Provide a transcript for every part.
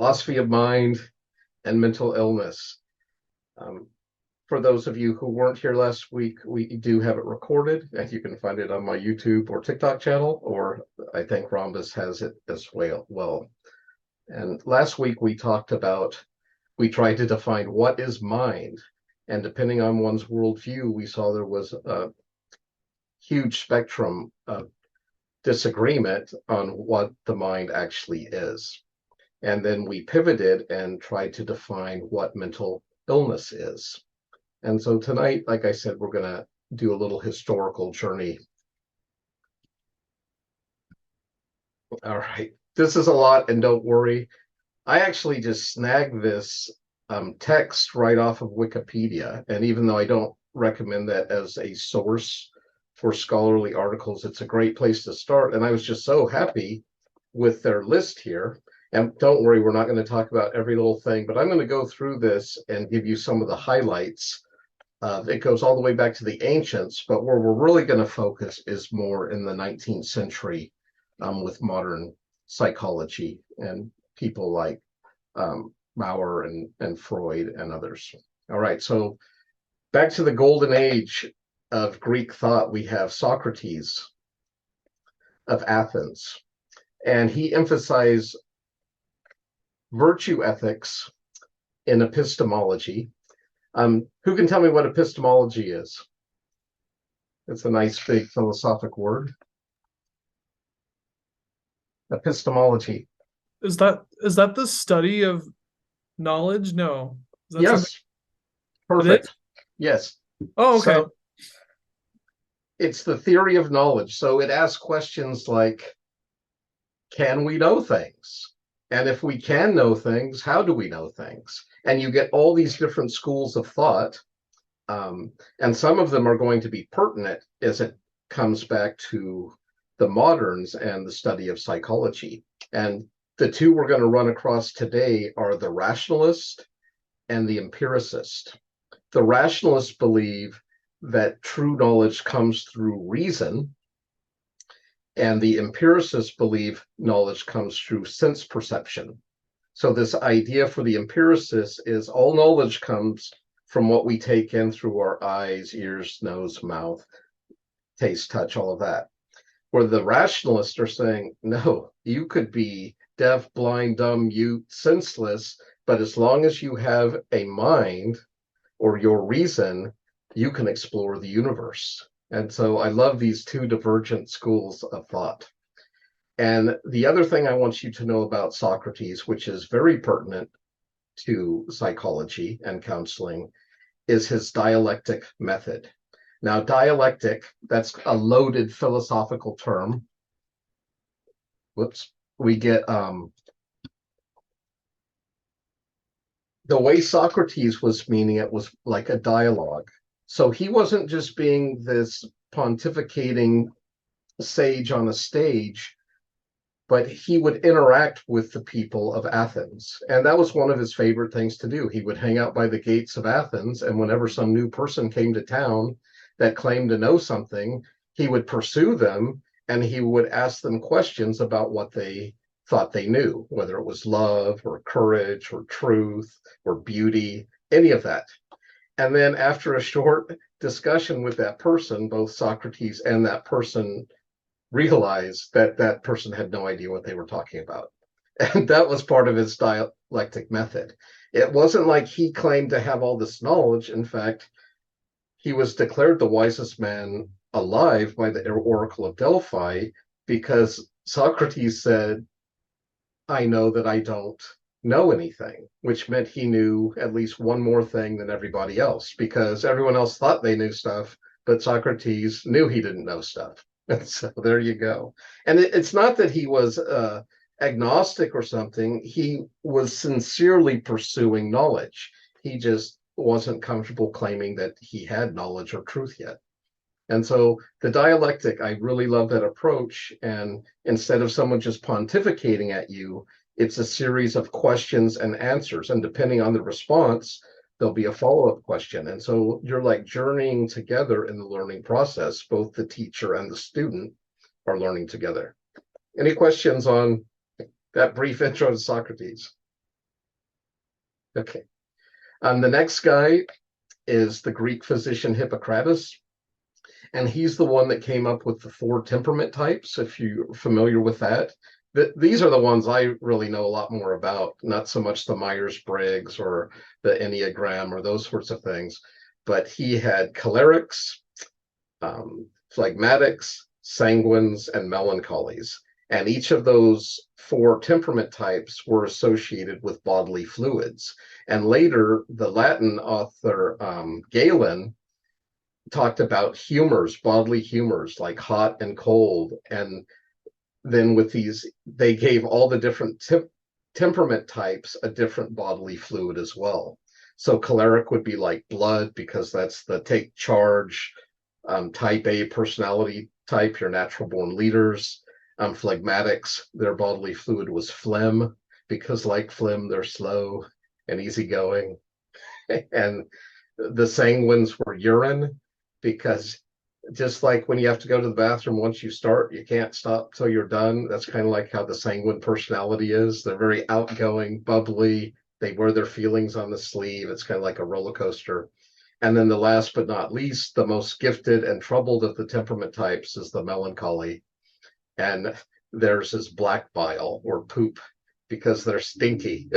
philosophy of mind and mental illness. Um, for those of you who weren't here last week, we do have it recorded, and you can find it on my YouTube or TikTok channel, or I think Rhombus has it as well. And last week we tried to define what is mind, and depending on one's worldview, we saw there was a huge spectrum of disagreement on what the mind actually is. And then we pivoted and tried to define what mental illness is. And so tonight, like I said, we're going to do a little historical journey. All right. This is a lot, and don't worry. I actually just snagged this text right off of Wikipedia. And even though I don't recommend that as a source for scholarly articles, it's a great place to start. And I was just so happy with their list here. And don't worry, we're not going to talk about every little thing, but I'm going to go through this and give you some of the highlights. It goes all the way back to the ancients, but where we're really going to focus is more in the 19th century with modern psychology and people like Maurer and Freud and others. All right, so back to the golden age of Greek thought, we have Socrates of Athens, and he emphasized virtue ethics in epistemology. Who can tell me what epistemology is? It's a nice big philosophic word. Epistemology. Is that the study of knowledge? No. Is that something Yes, it is? perfect. Yes. Oh, okay. So it's the theory of knowledge. So it asks questions like, can we know things? And if we can know things, how do we know things? And you get all these different schools of thought. And some of them are going to be pertinent as it comes back to the moderns and the study of psychology. And the two we're going to run across today are the rationalist and the empiricist. The rationalists believe that true knowledge comes through reason, and the empiricists believe knowledge comes through sense perception. So this idea for the empiricists is all knowledge comes from what we take in through our eyes, ears, nose, mouth, taste, touch, all of that. Where the rationalists are saying, no, you could be deaf, blind, dumb, mute, senseless, but as long as you have a mind or your reason, you can explore the universe. And so I love these two divergent schools of thought. And the other thing I want you to know about Socrates, which is very pertinent to psychology and counseling, is his dialectic method. Now, dialectic, that's a loaded philosophical term. Whoops. We get the way Socrates was meaning it was like a dialogue. So he wasn't just being this pontificating sage on a stage, but he would interact with the people of Athens. And that was one of his favorite things to do. He would hang out by the gates of Athens, and whenever some new person came to town that claimed to know something, he would pursue them and he would ask them questions about what they thought they knew, whether it was love or courage or truth or beauty, any of that. And then after a short discussion with that person, both Socrates and that person realized that that person had no idea what they were talking about. And that was part of his dialectic method. It wasn't like he claimed to have all this knowledge. In fact, he was declared the wisest man alive by the Oracle of Delphi because Socrates said, I know that I don't know anything, which meant he knew at least one more thing than everybody else because everyone else thought they knew stuff, but Socrates knew he didn't know stuff. And so there you go. And it's not that he was agnostic or something. He was sincerely pursuing knowledge. He just wasn't comfortable claiming that he had knowledge or truth yet. And so the dialectic, I really love that approach. And instead of someone just pontificating at you, it's a series of questions and answers. And depending on the response, there'll be a follow-up question. And so you're like journeying together in the learning process. Both the teacher and the student are learning together. Any questions on that brief intro to Socrates? Okay. The next guy is the Greek physician Hippocrates, and he's the one that came up with the four temperament types, if you're familiar with that. These are the ones I really know a lot more about, not so much the Myers-Briggs or the Enneagram or those sorts of things. But he had cholerics, phlegmatics, sanguines, and melancholies. And each of those four temperament types were associated with bodily fluids. And later, the Latin author Galen talked about humors, bodily humors like hot and cold. And then with these, they gave all the different temperament types a different bodily fluid as well. So choleric would be like blood because that's the take charge, type A personality type, your natural born leaders. Phlegmatics, their bodily fluid was phlegm because, like phlegm, they're slow and easygoing. And the sanguines were urine because just like when you have to go to the bathroom, once you start, you can't stop till you're done. That's kind of like how the sanguine personality is. They're very outgoing, bubbly. They wear their feelings on the sleeve. It's kind of like a roller coaster. And then the last but not least, the most gifted and troubled of the temperament types is the melancholy. And theirs is black bile or poop because they're stinky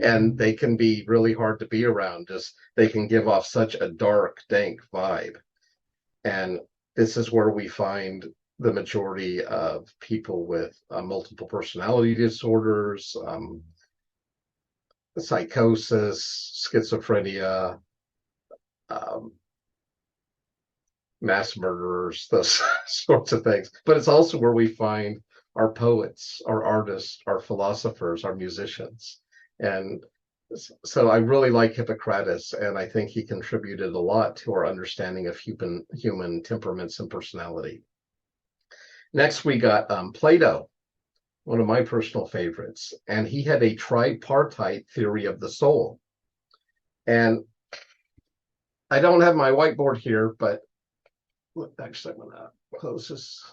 and they can be really hard to be around. Just they can give off such a dark, dank vibe. And this is where we find the majority of people with multiple personality disorders, psychosis, schizophrenia, um, mass murderers, those sorts of things. But it's also where we find our poets, our artists, our philosophers, our musicians. And so I really like Hippocrates, and I think he contributed a lot to our understanding of human temperaments and personality. Next, we got Plato, one of my personal favorites, and he had a tripartite theory of the soul. And I don't have my whiteboard here, but actually, I'm going to close this.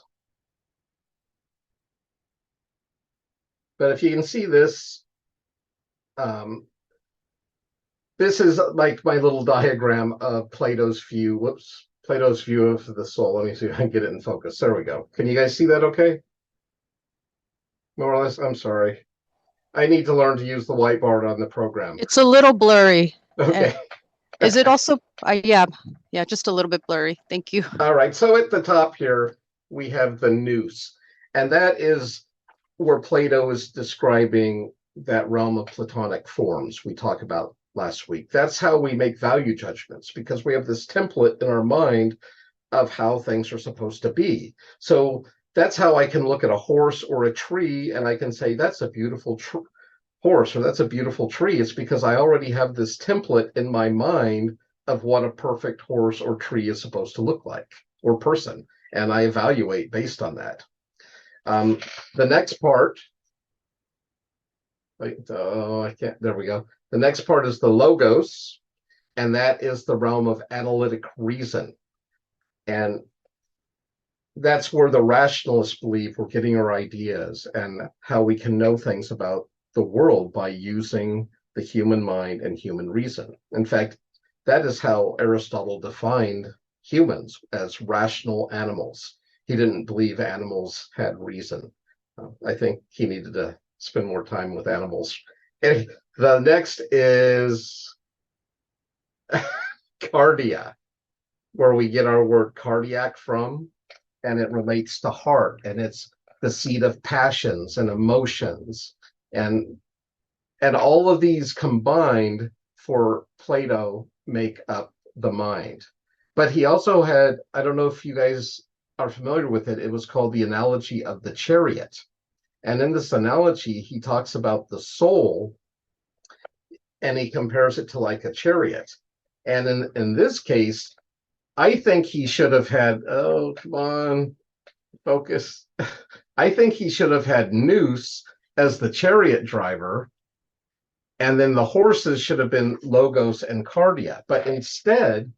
But if you can see this, this is like my little diagram of Plato's view. Whoops. Plato's view of the soul. Let me see if I can get it in focus. There we go. Can you guys see that okay? More or less. I'm sorry. I need to learn to use the whiteboard on the program. It's a little blurry. Okay. Is it also, yeah, just a little bit blurry. Thank you. All right. So at the top here, we have the nous. And that is where Plato is describing that realm of Platonic forms we talked about last week. That's how we make value judgments because we have this template in our mind of how things are supposed to be. So that's how I can look at a horse or a tree and I can say, that's a beautiful horse or that's a beautiful tree. It's because I already have this template in my mind of what a perfect horse or tree is supposed to look like or person. And I evaluate based on that. The next part, I can't, there we go. The next part is the logos, and that is the realm of analytic reason. And that's where the rationalists believe we're getting our ideas and how we can know things about the world by using the human mind and human reason. In fact, that is how Aristotle defined humans as rational animals. He didn't believe animals had reason. I think he needed to spend more time with animals. And the next is cardia, where we get our word cardiac from, and it relates to heart, and it's the seat of passions and emotions, and all of these combined for Plato make up the mind. But he also had, I don't know if you guys are familiar with it, it was called the analogy of the chariot. And in this analogy, he talks about the soul and he compares it to like a chariot. And in this case, I think he should have had, oh, come on, focus. I think he should have had Nous as the chariot driver. And then the horses should have been Logos and Cardia. But instead,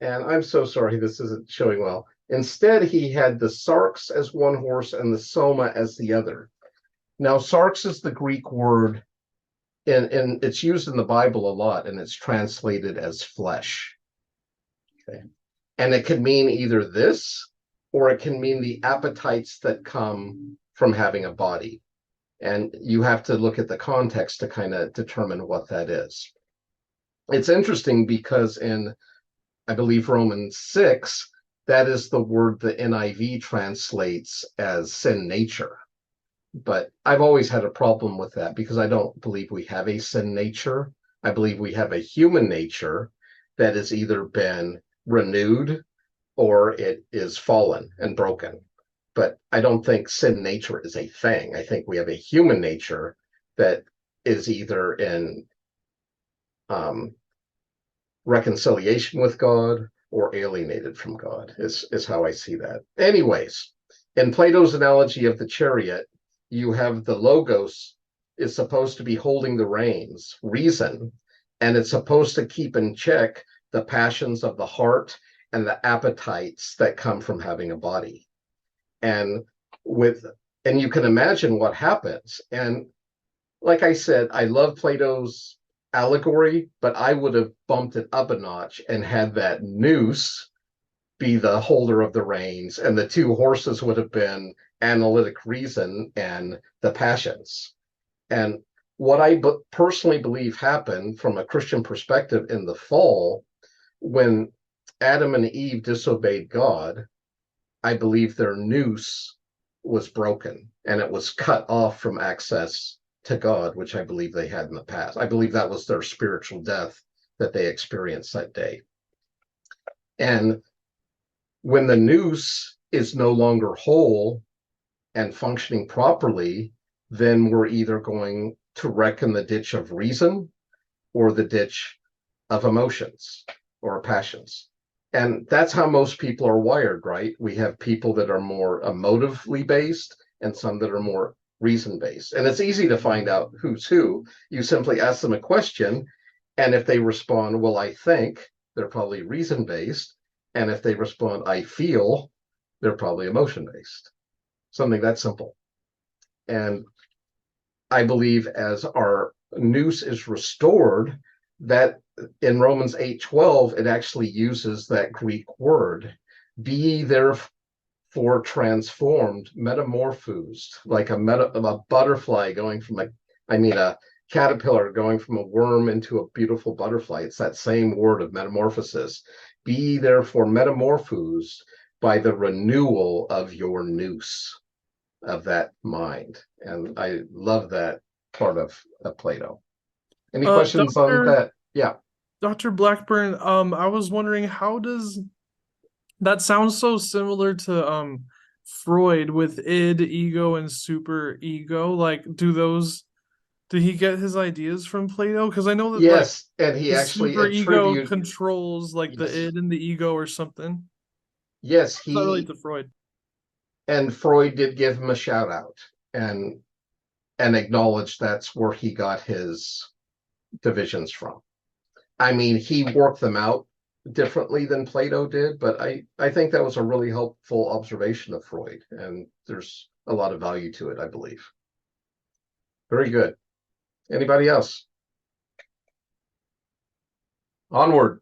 and I'm so sorry this isn't showing well, instead he had the Sarx as one horse and the Soma as the other. Now, sarx is the Greek word and it's used in the Bible a lot, and it's translated as flesh. Okay. And it can mean either this, or it can mean the appetites that come from having a body. And you have to look at the context to kind of determine what that is. It's interesting because in, I believe, Romans 6, that is the word the NIV translates as sin nature. But I've always had a problem with that because I don't believe we have a sin nature. I believe we have a human nature that has either been renewed or it is fallen and broken. But I don't think sin nature is a thing. I think we have a human nature that is either in reconciliation with God or alienated from God, is how I see that. Anyways, in Plato's analogy of the chariot, you have the logos is supposed to be holding the reins, reason, and it's supposed to keep in check the passions of the heart and the appetites that come from having a body. And with and you can imagine what happens. And like I said, I love Plato's allegory, but I would have bumped it up a notch and had that noose be the holder of the reins, and the two horses would have been analytic reason and the passions. And what I personally believe happened from a Christian perspective in the fall, when Adam and Eve disobeyed God, I believe their noose was broken and it was cut off from access to God, which I believe they had in the past. I believe that was their spiritual death that they experienced that day. And when the noose is no longer whole and functioning properly, then we're either going to wreck in the ditch of reason or the ditch of emotions or passions. And that's how most people are wired, right? We have people that are more emotively based and some that are more reason based. And it's easy to find out who's who. You simply ask them a question, and if they respond, well, I think, they're probably reason based. And if they respond, I feel, they're probably emotion based. Something that simple. And I believe as our noose is restored, that in Romans 8:12, it actually uses that Greek word, be therefore transformed, metamorphosed, like a butterfly going from a caterpillar going from a worm into a beautiful butterfly. It's that same word of metamorphosis. Be therefore metamorphosed by the renewal of your noose, of that mind. And I love that part of Plato. Any questions on that? Yeah. Dr. Blackburn, I was wondering, how does that sound so similar to Freud with id, ego, and super ego? Like, did he get his ideas from Plato? Because I know that like Yes, and he the actually super ego attributed. controls like the Yes, id and the ego or something. yes, Does that relate to Freud? and Freud did give him a shout out and acknowledge that's where he got his divisions from. I mean, he worked them out differently than Plato did, but I think that was a really helpful observation of Freud, and there's a lot of value to it, I believe. Very good. Anybody else? Onward.